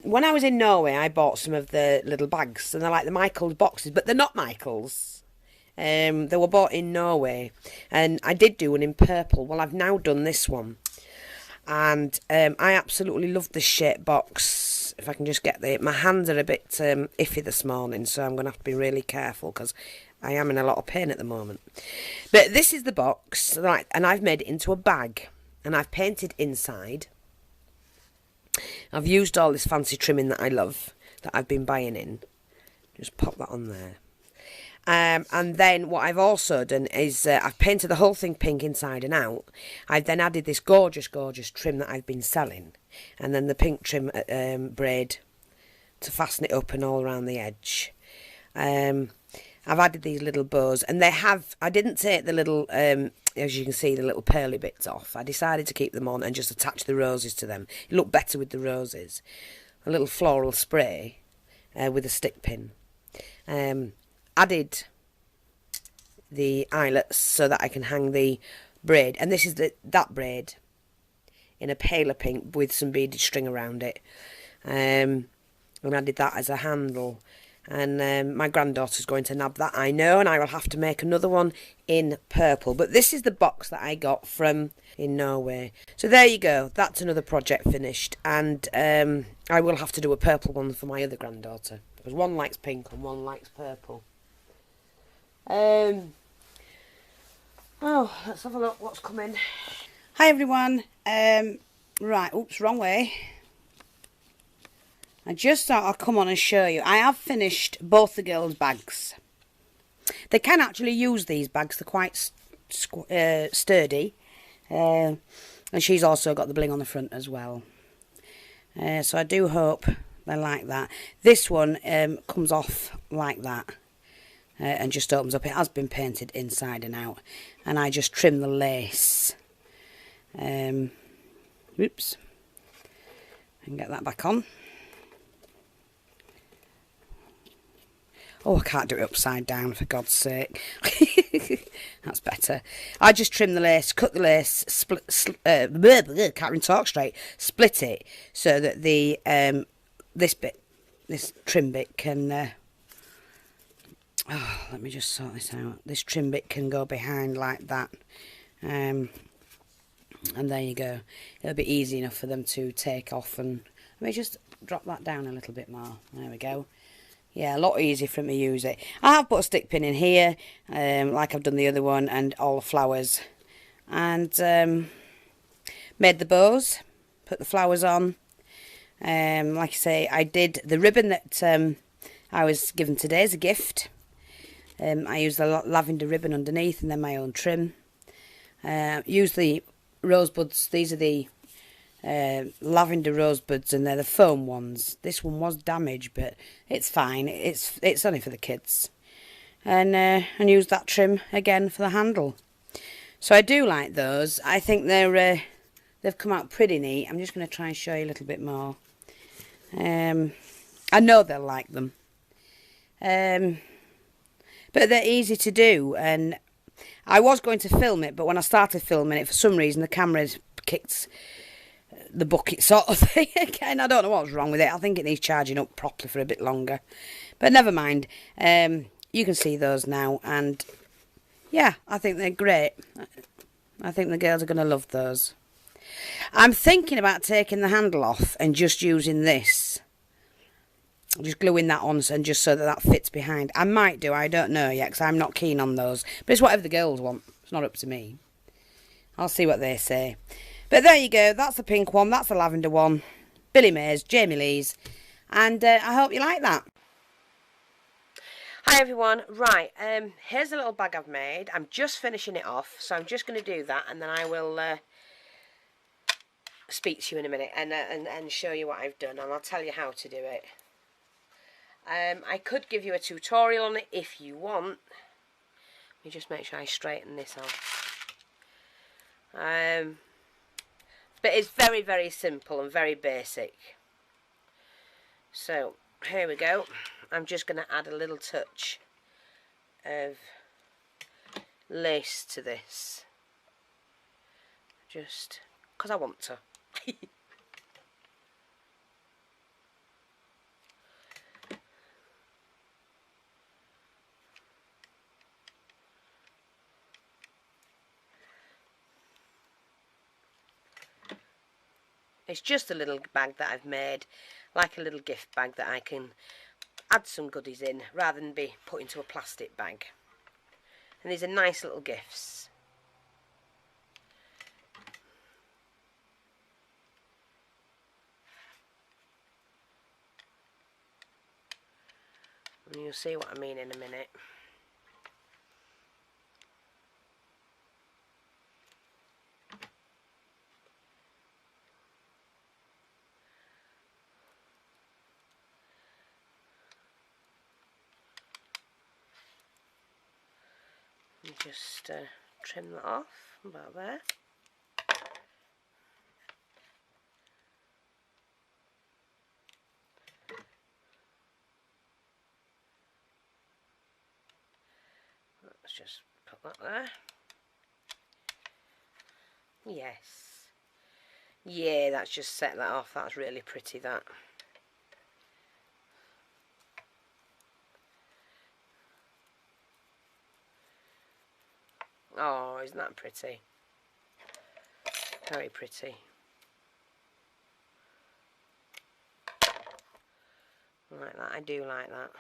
when I was in Norway, I bought some of the little bags, and they're like the Michaels boxes, but they're not Michaels. They were bought in Norway, and I did do one in purple. Well, I've now done this one, and I absolutely love the shape box. If I can just get my hands are a bit iffy this morning, so I'm going to have to be really careful because I am in a lot of pain at the moment. But this is the box, right, and I've made it into a bag, and I've painted inside. I've used all this fancy trimming that I love, that I've been buying in. Just pop that on there. And then what I've also done is I've painted the whole thing pink inside and out. I've then added this gorgeous, gorgeous trim that I've been selling. And then the pink trim braid to fasten it up and all around the edge. I've added these little bows. And they have, I didn't take the little, as you can see, the little pearly bits off. I decided to keep them on and just attach the roses to them. It looked better with the roses. A little floral spray with a stick pin. Added the eyelets so that I can hang the braid, and this is that braid in a paler pink with some beaded string around it, and I did that as a handle, and my granddaughter's going to nab that, I know, and I will have to make another one in purple. But this is the box that I got from in Norway. So there you go, that's another project finished, and I will have to do a purple one for my other granddaughter because one likes pink and one likes purple. Oh, let's have a look what's coming. Hi everyone. Right, oops, wrong way. I just thought I'd come on and show you. I have finished both the girls' bags. They can actually use these bags. They're quite sturdy. And she's also got the bling on the front as well. So I do hope they like that. This one comes off like that. And just opens up. It has been painted inside and out, and I just trim the lace. Oops, I can get that back on. Oh, I can't do it upside down, for God's sake. That's better. I just trim the lace, cut the lace, can't even talk straight, split it so that the this trim bit can let me just sort this out. This trim bit can go behind like that. And there you go. It'll be easy enough for them to take off. And let me just drop that down a little bit more. There we go. Yeah, a lot easier for me to use it. I have put a stick pin in here, like I've done the other one, and all the flowers. And made the bows, put the flowers on. Like I say, I did the ribbon that I was given today as a gift. I used the lavender ribbon underneath and then my own trim. Use the rosebuds. These are the lavender rosebuds and they're the foam ones. This one was damaged, but it's fine. It's only for the kids. And use that trim again for the handle. So I do like those. I think they've come out pretty neat. I'm just going to try and show you a little bit more. I know they'll like them. But they're easy to do, and I was going to film it, but when I started filming it, for some reason the camera kicked the bucket sort of thing again. I don't know what's wrong with it. I think it needs charging up properly for a bit longer, but never mind. You can see those now, and yeah, I think they're great. I think the girls are going to love those. I'm thinking about taking the handle off and just using this. Just gluing that on and just so that fits behind. I might do, I don't know yet, because I'm not keen on those. But it's whatever the girls want. It's not up to me. I'll see what they say. But there you go. That's the pink one. That's the lavender one. Billy Mays, Jamie Lee's. And I hope you like that. Hi everyone. Right, here's a little bag I've made. I'm just finishing it off. So I'm just going to do that. And then I will speak to you in a minute and show you what I've done. And I'll tell you how to do it. I could give you a tutorial on it if you want. Let me just make sure I straighten this off. But it's very, very simple and very basic. So, here we go. I'm just going to add a little touch of lace to this. Just because I want to. It's just a little bag that I've made, like a little gift bag that I can add some goodies in rather than be put into a plastic bag. And these are nice little gifts. And you'll see what I mean in a minute. And just trim that off about there. Let's just put that there. Yes. Yeah, that's just set that off. That's really pretty, that. Oh, isn't that pretty? Very pretty. Like that, I do like that.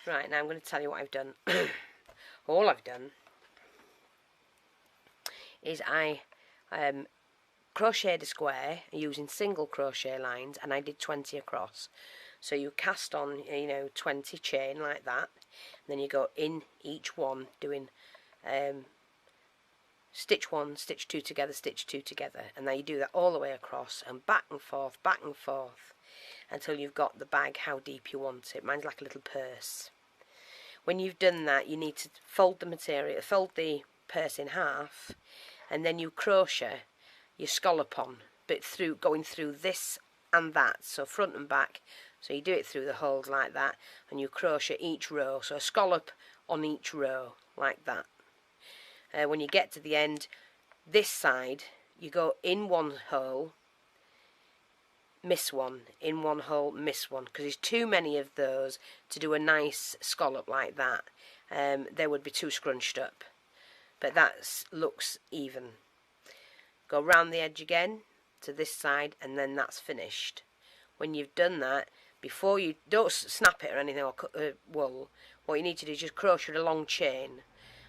Right, now I'm going to tell you what I've done. All I've done is I crocheted a square using single crochet lines, and I did 20 across. So you cast on, 20 chain like that, and then you go in each one doing stitch 1, stitch 2 together, stitch 2 together, and now you do that all the way across and back and forth until you've got the bag how deep you want it. Mine's like a little purse. When you've done that, you need to fold the purse in half, and then you crochet your scallop on, but going through this and that, so front and back. So you do it through the holes like that, and you crochet each row, so a scallop on each row like that. When you get to the end, this side, you go in one hole, miss one, in one hole, miss one, because there's too many of those to do a nice scallop like that. They would be too scrunched up, but that looks even. Go round the edge again to this side, and then that's finished. When you've done that, before you don't snap it or anything or cut the wool, what you need to do is just crochet a long chain.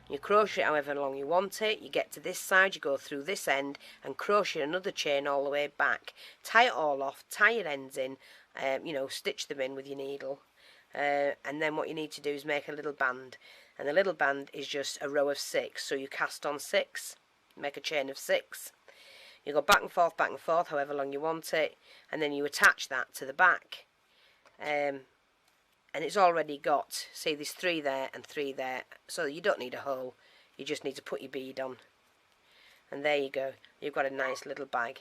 You crochet however long you want it. You get to this side, you go through this end and crochet another chain all the way back. Tie it all off, tie your ends in, stitch them in with your needle, and then what you need to do is make a little band, and the little band is just a row of 6. So you cast on 6, make a chain of 6. You go back and forth however long you want it, and then you attach that to the back, and it's already got, see, there's 3 there and 3 there, so you don't need a hole, you just need to put your bead on, and there you go, you've got a nice little bag.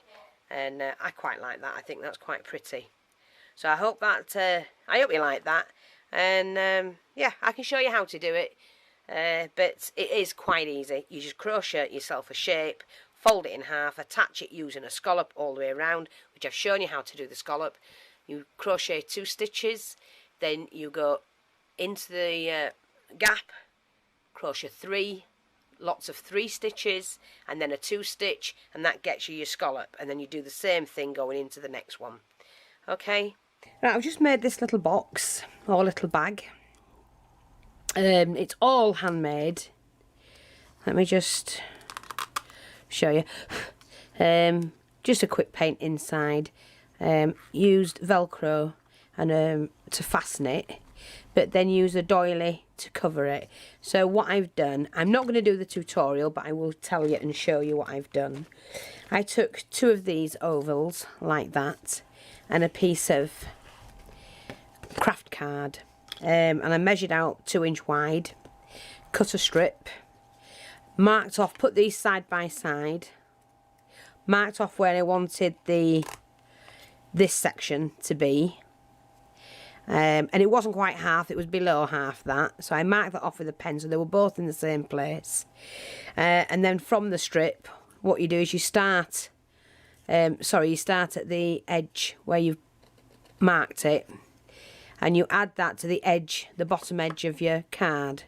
And I quite like that. I think that's quite pretty. So I hope you like that, and yeah, I can show you how to do it, but it is quite easy. You just crochet yourself a shape, fold it in half, attach it using a scallop all the way around, which I've shown you how to do the scallop. You crochet 2 stitches, then you go into the gap, crochet 3, lots of 3 stitches, and then a 2 stitch, and that gets you your scallop, and then you do the same thing going into the next one. Okay, right, I've just made this little box or little bag. It's all handmade. Let me just show you. Just a quick paint inside. Used Velcro and to fasten it, but then use a doily to cover it. So what I've done, I'm not going to do the tutorial, but I will tell you and show you what I've done. I took 2 of these ovals like that and a piece of craft card, and I measured out 2-inch wide, cut a strip, marked off, put these side by side, marked off where I wanted this section to be, and it wasn't quite half, it was below half that, so I marked that off with a pen so they were both in the same place. And then from the strip, what you do is you start at the edge where you've marked it, and you add that to the edge, the bottom edge of your card,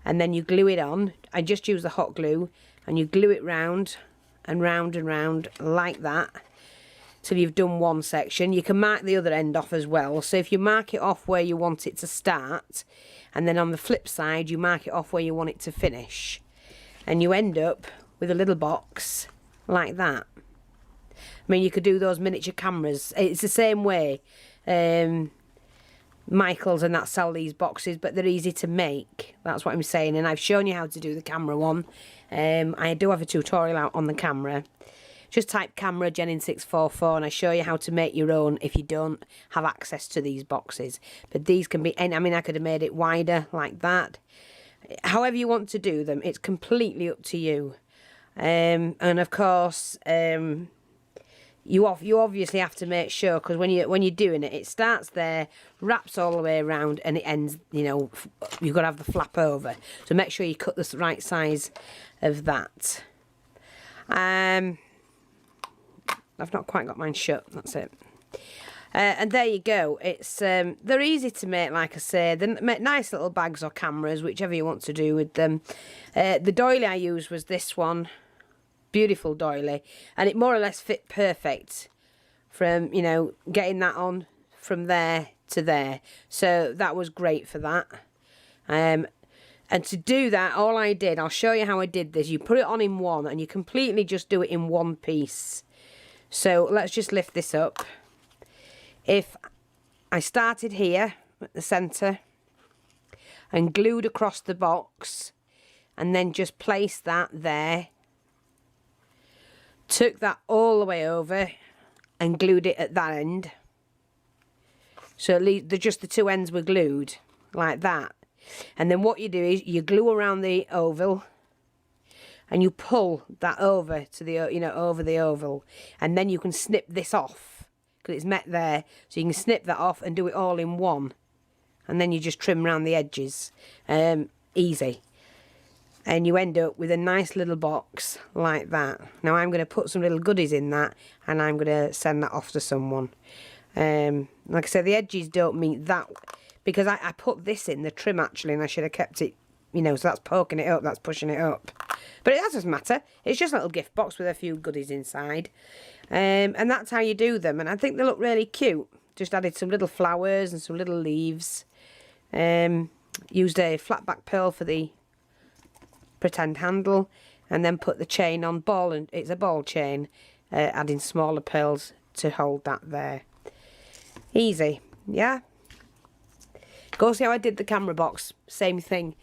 and then you glue it on. I just use the hot glue and you glue it round and round and round like that till you've done one section. You can mark the other end off as well. So if you mark it off where you want it to start, and then on the flip side you mark it off where you want it to finish, and you end up with a little box like that. I mean, you could do those miniature cameras. It's the same way. Michaels and that sell these boxes, but they're easy to make. That's what I'm saying, and I've shown you how to do the camera one. I do have a tutorial out on the camera. Just type camera jennings644 and I show you how to make your own if you don't have access to these boxes. But these can be, I mean, I could have made it wider like that. However you want to do them, it's completely up to you. And of course, you obviously have to make sure, because when you're doing it, it starts there, wraps all the way around, and it ends, you know, you've got to have the flap over. So make sure you cut the right size of that. I've not quite got mine shut, that's it. And there you go. It's they're easy to make, like I say. They make nice little bags or cameras, whichever you want to do with them. The doily I used was this one. Beautiful doily, and it more or less fit perfect from, you know, getting that on from there to there. So that was great for that. And to do that, all I did, I'll show you how I did this. You put it on in one, and you completely just do it in one piece. So let's just lift this up. If I started here at the centre and glued across the box, and then just placed that there, took that all the way over and glued it at that end, so at least just the two ends were glued like that. And then what you do is you glue around the oval and you pull that over to the, you know, over the oval, and then you can snip this off because it's met there, so you can snip that off and do it all in one, and then you just trim around the edges. Easy. And you end up with a nice little box like that. Now I'm going to put some little goodies in that, and I'm going to send that off to someone. Like I said, the edges don't meet that, because I put this in the trim actually, and I should have kept it, you know, so that's poking it up, that's pushing it up. But it doesn't matter. It's just a little gift box with a few goodies inside. And that's how you do them, and I think they look really cute. Just added some little flowers and some little leaves. Used a flat back pearl for the pretend handle, and then put the chain on ball, and it's a ball chain, adding smaller pearls to hold that there. Easy, yeah. Go see how I did the camera box, same thing.